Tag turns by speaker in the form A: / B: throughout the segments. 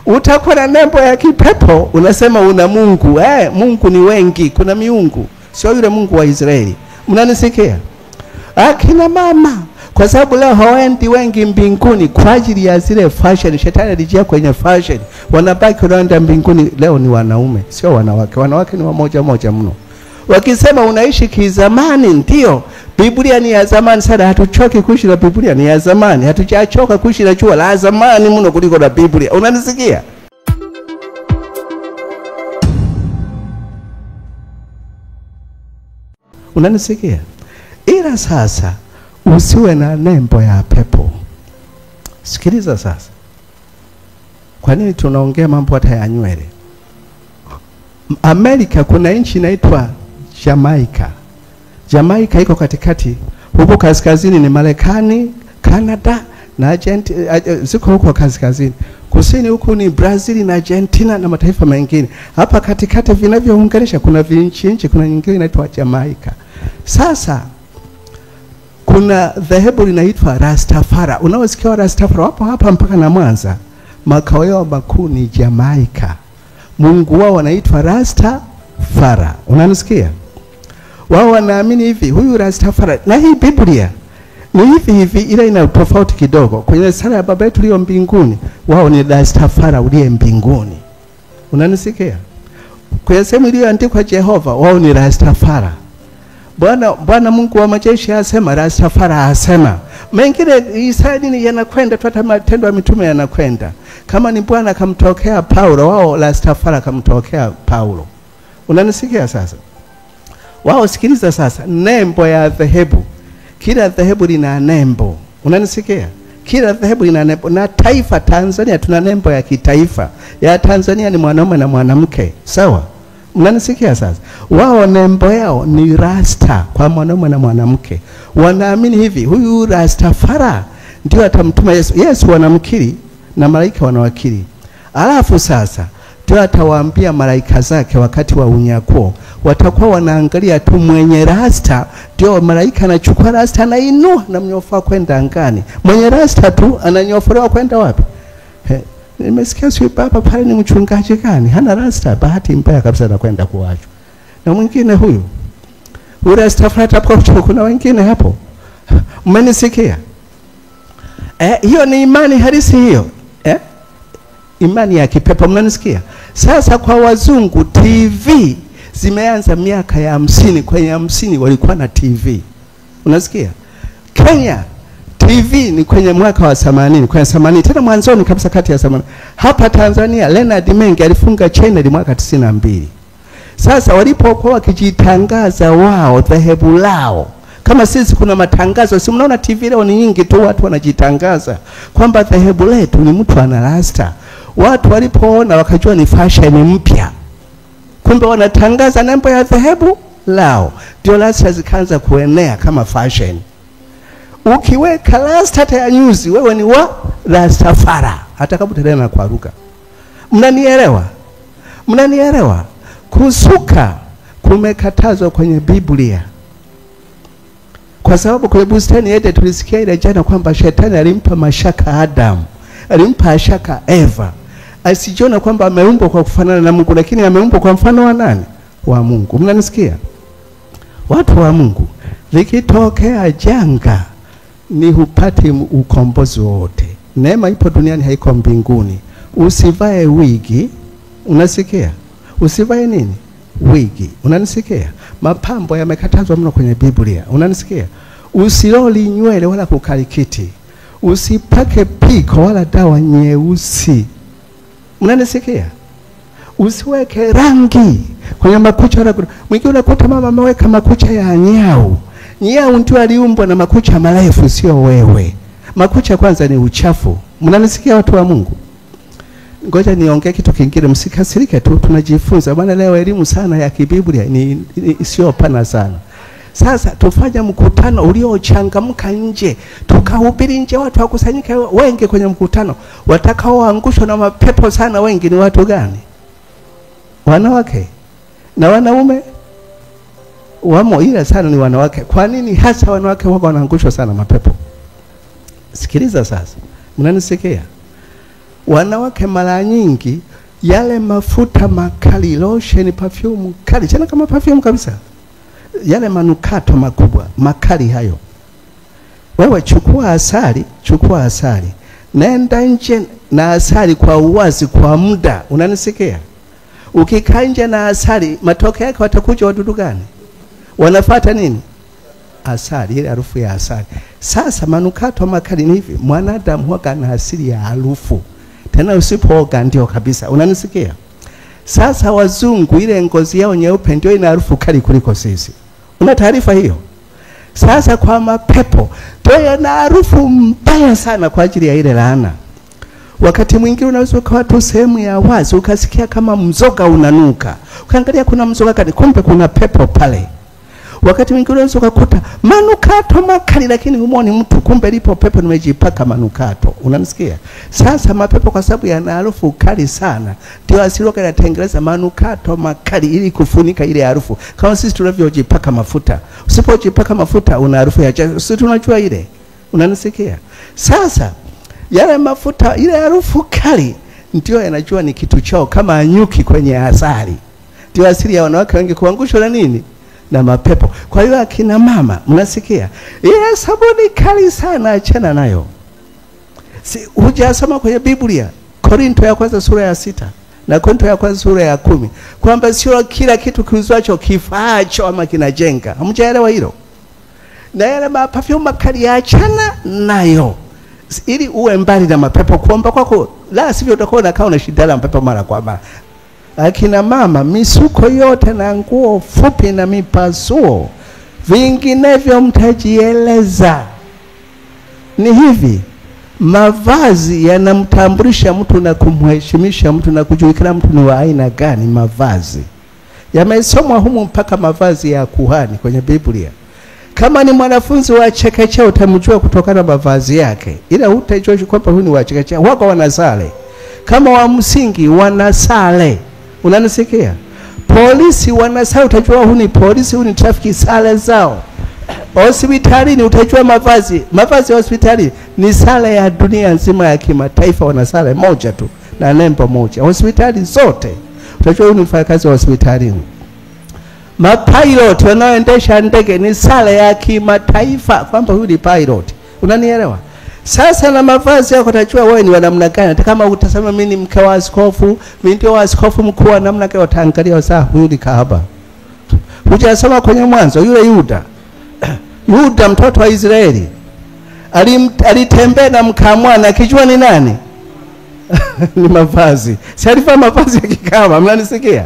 A: Utakuwa na nembo ya kipepo, unasema una Mungu. Mungu ni wengi, kuna miungu, sio yule Mungu wa Israeli. Mnanisikia? Akina mama, kwa sababu leo hawaendi wengi mbinguni kwa ajili ya zile fashion. Shetani alijia kwenye fashion, wanabaki wanaenda mbinguni. Leo ni wanaume, sio wanawake. Wanawake ni wamoja moja mno. Wakisema unaishi kizamani, ndio Biblia ni ya zamani sana. Hatuchoki kuishi na Biblia ni ya zamani. Hatujachoka kuishi na jua la zamani mno kuliko na Biblia. Unanisikia? Unanisikia? Ila sasa usiwe na nembo ya pepo. Sikiliza sasa. Kwa nini tunaongea mambo hata ya nywele? Amerika kuna nchi inaitwa Jamaica. Jamaica iko katikati. Huko kaskazini ni Marekani, Canada na Argentina, ziko huko kaskazini. Kusini huko ni Brazil na Argentina na mataifa mengine. Hapa katikati vinavyounganisha kuna vinchi, kuna nyingine inaitwa Jamaica. Sasa kuna dhehebu linaitwa Rastafari. Unaosikia Rastafari wapo hapa mpaka na Mwanza. Makao yao makuu ni Jamaica. Mungu wao anaitwa Rastafari. Unanisikia? Wao wanaamini hivi, huyu Rastafari na hii Biblia ni hivi ila ina tofauti kidogo. Kwenye sala ya Baba yetu ulio mbinguni, wao ni Rastafari uliye mbinguni. Unanisikia? Kwenye sehemu iliyoandikwa Jehova, wao ni Rastafari. Bwana Mungu wa majeshi asema, Rastafari asema. Mengine Israeli yanakwenda tu, hata Matendo ya Mitume yanakwenda. Kama ni Bwana akamtokea Paulo, wao Rastafari akamtokea Paulo. Unanisikia sasa? Wao sikiliza sasa, nembo ya dhehebu. Kila dhehebu lina nembo. Unanisikia? Kila dhehebu lina nembo. Na taifa Tanzania tuna nembo ya kitaifa. Ya Tanzania ni mwanaume na mwanamke. Sawa? Mnanisikia sasa? Wao nembo yao ni Rasta, kwa mwanaume na mwanamke. Wanaamini hivi, huyu Rastafari ndio atamtuma Yesu. Yesu wanamkiri na malaika wanawakiri. Alafu sasa ndio atawaambia malaika zake wakati wa unyakuo, watakuwa wanaangalia tu mwenye rasta, ndio malaika anachukua rasta na inua na mnyofa kwenda angani. Mwenye rasta tu ananyofolewa kwenda wapi? Nimesikia sio baba pale ni mchungaji gani? Hana rasta, bahati mbaya kabisa na kwenda kuachwa. Na mwingine huyu Rastafari hapo, kuna wengine hapo. Mmenisikia? Hiyo ni imani halisi hiyo. Imani ya kipepo. Mnanisikia? Sasa kwa wazungu TV zimeanza miaka ya 50. Kwenye 50 walikuwa na TV. Unasikia? Kenya TV ni kwenye mwaka wa 80, kwenye 80 tena mwanzoni kabisa kati ya 80. Hapa Tanzania Leonard Mengi alifunga channel mwaka 92. Sasa walipokuwa wakijitangaza wao dhehebu lao, kama sisi kuna matangazo, si mnaona TV leo ni nyingi tu, watu wanajitangaza kwamba dhehebu letu ni mtu ana rasta. Watu walipoona wakajua ni fashion mpya. Kumbe wanatangaza nembo ya dhehebu lao. Ndio rasta zikaanza kuenea kama fashion. Ukiweka rasta ya nyuzi, wewe ni wa Rastafari, hata kama utaenda kwa ruka. Mnanielewa? Mnanielewa? Kusuka kumekatazwa kwenye Biblia. Kwa sababu kwenye bustani ya Eden tulisikia ile jana kwamba shetani alimpa mashaka Adam, alimpa shaka Eva. Asijiona kwamba ameumbwa kwa kufanana na Mungu, lakini ameumbwa kwa mfano wa nani? Wa Mungu. Mnanisikia? Watu wa Mungu, likitokea janga ni hupati ukombozi wote. Neema ipo duniani, haiko mbinguni. Usivae wigi. Unasikia? Usivae nini? Wigi. Unanisikia? Mapambo yamekatazwa mno kwenye Biblia. Unanisikia? Usiloli nywele wala kukarikiti. Usipake piko wala dawa nyeusi. Unanisikia? Usiweke rangi kwenye makucha wala mwingine unakuta mama ameweka makucha ya nyau. Nyau ndio aliumbwa na makucha marefu, sio wewe. Makucha kwanza ni uchafu. Mnanisikia watu wa Mungu? Ngoja niongee kitu kingine, msikasirike tu, tunajifunza. Maana leo elimu sana ya kibiblia ni sio pana sana. Sasa tufanye mkutano uliochangamka nje. Tukahubiri nje, watu wakusanyike wengi kwenye mkutano. Watakaoangushwa na mapepo sana wengi ni watu gani? Wanawake na wanaume. Wamo ila sana ni wanawake. Kwa nini hasa wanawake wanaangushwa sana mapepo? Sikiliza sasa. Mnanisikia? wanawake mara nyingi yale mafuta makali, lotion, perfume kali, tena kama perfume kabisa, yale manukato makubwa makali hayo. Wewe chukua asali, nenda nje na asali kwa uwazi kwa muda, unanisikia? Ukikaa nje na asali, matokeo yake watakuja wadudu gani? Wanafuata nini? Asali, ile harufu ya asali. Sasa manukato makali ni hivi, mwanadamu huwa na asili ya harufu. Tena usipooga ndio kabisa, unanisikia? Sasa wazungu ile ngozi yao nyeupe ndio ina harufu kali kuliko sisi. Una taarifa hiyo? Sasa kwa mapepo ndio yana harufu mbaya sana kwa ajili ya ile laana. Wakati mwingine unaweza ukawa tu sehemu ya wazi ukasikia kama mzoga unanuka. Ukaangalia kuna mzoga kani, kumbe kuna pepo pale. Wakati mwingine unaweza ukakuta manukato makali lakini humoni mtu, kumbe lipo pepo nimejipaka manukato. Unanisikia? Sasa mapepo kwa sababu yana harufu kali sana, ndio asili yake inatengeneza manukato makali ili kufunika ile harufu. Kama sisi tunavyojipaka mafuta. Usipojipaka mafuta una harufu ya jasho. Sisi tunajua ile. Unanisikia? Sasa yale mafuta, ile harufu kali ndio yanajua ni kitu chao, kama nyuki kwenye asali. Ndio asili ya wanawake wengi kuangushwa na nini? Na mapepo. Kwa hiyo akina mama, mnasikia? Ile sabuni kali sana, achana nayo. Hujasoma kwenye Biblia Korinto ya kwanza sura ya 6 na Korinto ya kwanza sura ya 10 kwamba sio kila kitu kiuzwacho kifaacho ama kinajenga? Hamjaelewa hilo? Na yale perfume makali, achana nayo ili uwe mbali na mapepo. Kuomba kwako, la sivyo utakuwa unakaa na shida la mapepo mara kwa mara. Akina mama, misuko yote na nguo fupi na mipasuo, vinginevyo mtajieleza. Ni hivi, mavazi yanamtambulisha mtu na kumheshimisha mtu na kujulikana mtu ni wa aina gani. Mavazi yamesomwa humu mpaka mavazi ya kuhani kwenye Biblia. Kama ni mwanafunzi wa chekechea utamjua kutokana na mavazi yake, ila hutajua kwamba huyu ni wa chekechea. Wako wanasale. Kama wa msingi wanasale. Unanisikia? Polisi wanasale, utajua huyu ni polisi, huyu ni trafiki, sale zao. Hospitalini utajua mavazi ya hospitali ni sale ya dunia nzima ya kimataifa, wanasale moja tu na nembo moja. Hospitali zote utajua huyu ni mfanyakazi wa hospitalini. Mapilot wanaoendesha ndege ni sale ya kimataifa kwamba huyu ni pilot. Unanielewa? Sasa na mavazi yako utajua wewe ni wa namna gani. Hata kama utasema mimi ni mke wa askofu, mimi ndio askofu mkuu wa namna gani, utaangalia sasa huyu ni kahaba. Hujasoma kwenye Mwanzo yule Yuda mtoto wa Israeli alitembea na mkamwana akijua ni nani? Ni mavazi. Si alivaa mavazi ya kikama, mnanisikia?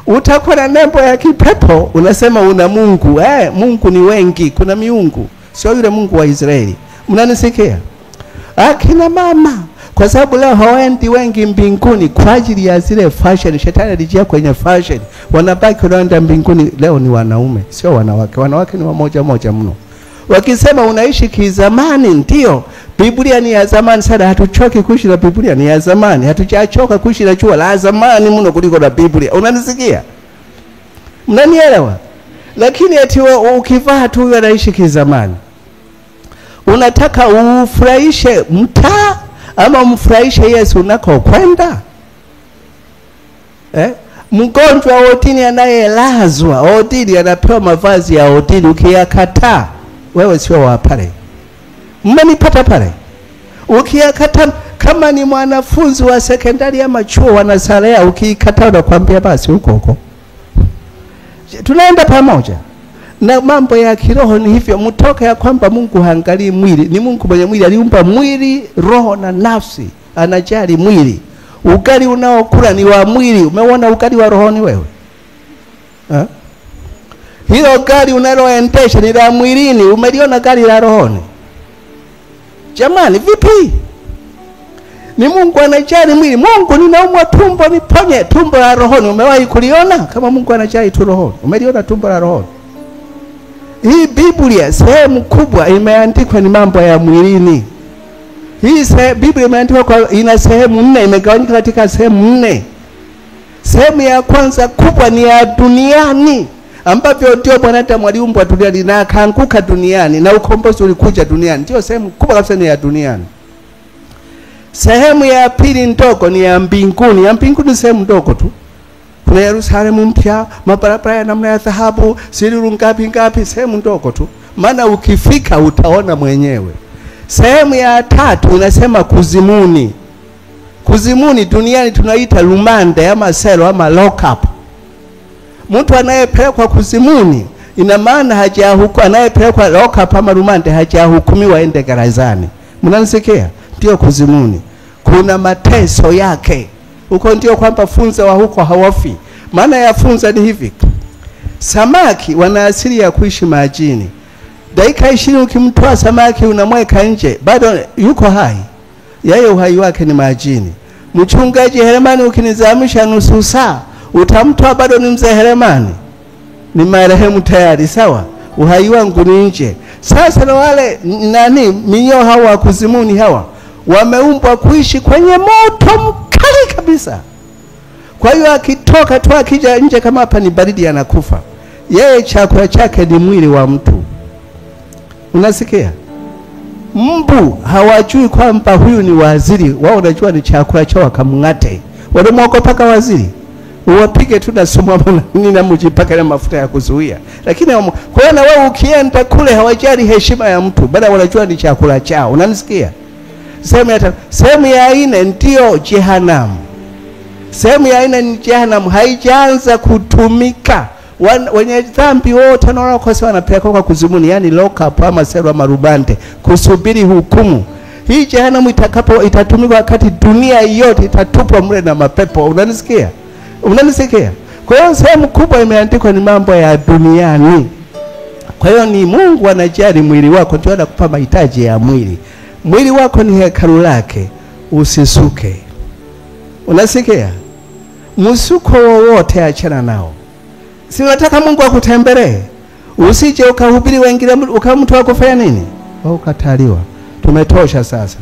A: Utakuwa na nembo ya kipepo, unasema una Mungu. Mungu ni wengi, kuna miungu. Sio yule Mungu wa Israeli. Mnanisikia? Akina mama, kwa sababu leo hawaendi wengi mbinguni kwa ajili ya zile fashion. Shetani alijia kwenye fashion. Wanabaki wanaenda mbinguni leo ni wanaume, sio wanawake. Wanawake ni wamoja moja mno. Wakisema unaishi kizamani, ndio. Biblia ni ya zamani sana, hatuchoki kuishi na Biblia ni ya zamani. Hatujachoka kuishi na jua la zamani mno kuliko na Biblia. Unanisikia? Mnanielewa? Lakini eti ukivaa tu unaishi kizamani. Unataka ufurahishe mtaa ama umfurahishe Yesu unako kwenda? Mgonjwa odini anayelazwa odini anapewa mavazi ya odini, ukiyakataa wewe sio wa pale. Mmenipata pale? Ukiyakataa, kama ni mwanafunzi wa sekondari ama chuo wanasalea, ukikataa unakwambia basi huko. Tunaenda pamoja. Na mambo ya kiroho ni hivyo, mtoka ya kwamba Mungu haangalii mwili. Ni Mungu mwenye mwili, aliumba mwili, roho na nafsi. Anajali mwili. Ugali unaokula ni wa mwili. Umeona ugali wa rohoni wewe? Hilo gari unaloendesha ni la mwilini. Umeliona gari la rohoni? Jamani, vipi? Ni Mungu anajali mwili. Mungu, ninaumwa tumbo niponye. Tumbo la rohoni umewahi kuliona? Kama Mungu anajali tu rohoni, umeliona tumbo la rohoni? Hii Biblia sehemu kubwa imeandikwa ni mambo ya mwilini. Hii Biblia imeandikwa kwa ina sehemu 4, imegawanyika katika sehemu 4. Sehemu ya kwanza kubwa ni ya duniani, ambavyo ndio mwanadamu aliumbwa duniani na akaanguka duniani na ukombozi ulikuja duniani. Ndio sehemu kubwa kabisa ni ya duniani. Sehemu ya pili ndogo ni ya mbinguni. Ya mbinguni sehemu ndogo tu. Kuna Yerusalemu mpya, mabarabara ya namna ya dhahabu, siri ngapi, sehemu ndogo tu. Maana ukifika utaona mwenyewe. Sehemu ya tatu inasema kuzimuni. Kuzimuni duniani tunaita rumande ama selo ama lock up. Mtu anayepelekwa kuzimuni ina maana hajahukumiwa, anayepelekwa lock up ama rumande hajahukumiwa ende gerezani. Mnanisikia? Ndio kuzimuni. Kuna mateso yake. Huko ndio kwamba funza wa huko hawafi. Maana ya funza ni hivi. Samaki wana asili ya kuishi majini. Dakika 20 ukimtoa samaki unamweka nje, bado yuko hai. Yeye uhai wake ni majini. Mchungaji Heremani ukinizamisha nusu saa, utamtoa bado ni mzee Heremani. Ni marehemu tayari, sawa? Uhai wangu ni nje. Sasa na wale minyoo hawa kuzimuni hawa wameumbwa kuishi kwenye moto mkali kabisa. Kwa hiyo akitoka tu akija nje kama hapa ni baridi anakufa. Yeye chakula chake ni mwili wa mtu. Unasikia? Mbu hawajui kwamba huyu ni waziri. Wao wanajua ni chakula chao wakamngate. Walimwogopa paka waziri. Uwapige tu na sumu ama nini mjipaka na mafuta ya kuzuia. Lakini kwa hiyo na wao ukienda kule hawajali heshima ya mtu, bali wanajua ni chakula chao. Unanisikia? Sehemu ya 4 ndio jehanamu. Sehemu ya 4 ni jehanamu, haijaanza kutumika. Wenye dhambi wote wanaokosa wanapelekwa kwa kuzimuni, yani lock up ama selo ama rumande, kusubiri hukumu. Hii jehanamu itatumika wakati dunia yote itatupwa mle na mapepo. Unanisikia? Unanisikia? Kwa hiyo sehemu kubwa imeandikwa ni mambo ya duniani. Kwa hiyo ni Mungu anajali mwili wako, ndio anakupa mahitaji ya mwili. Mwili wako ni hekalu lake, usisuke. Unasikia? Msuko wowote achana nao. Si unataka Mungu akutembelee? Usije ukahubiri wengine ukamtoa kufanya nini? Ukataliwa. Tumetosha sasa.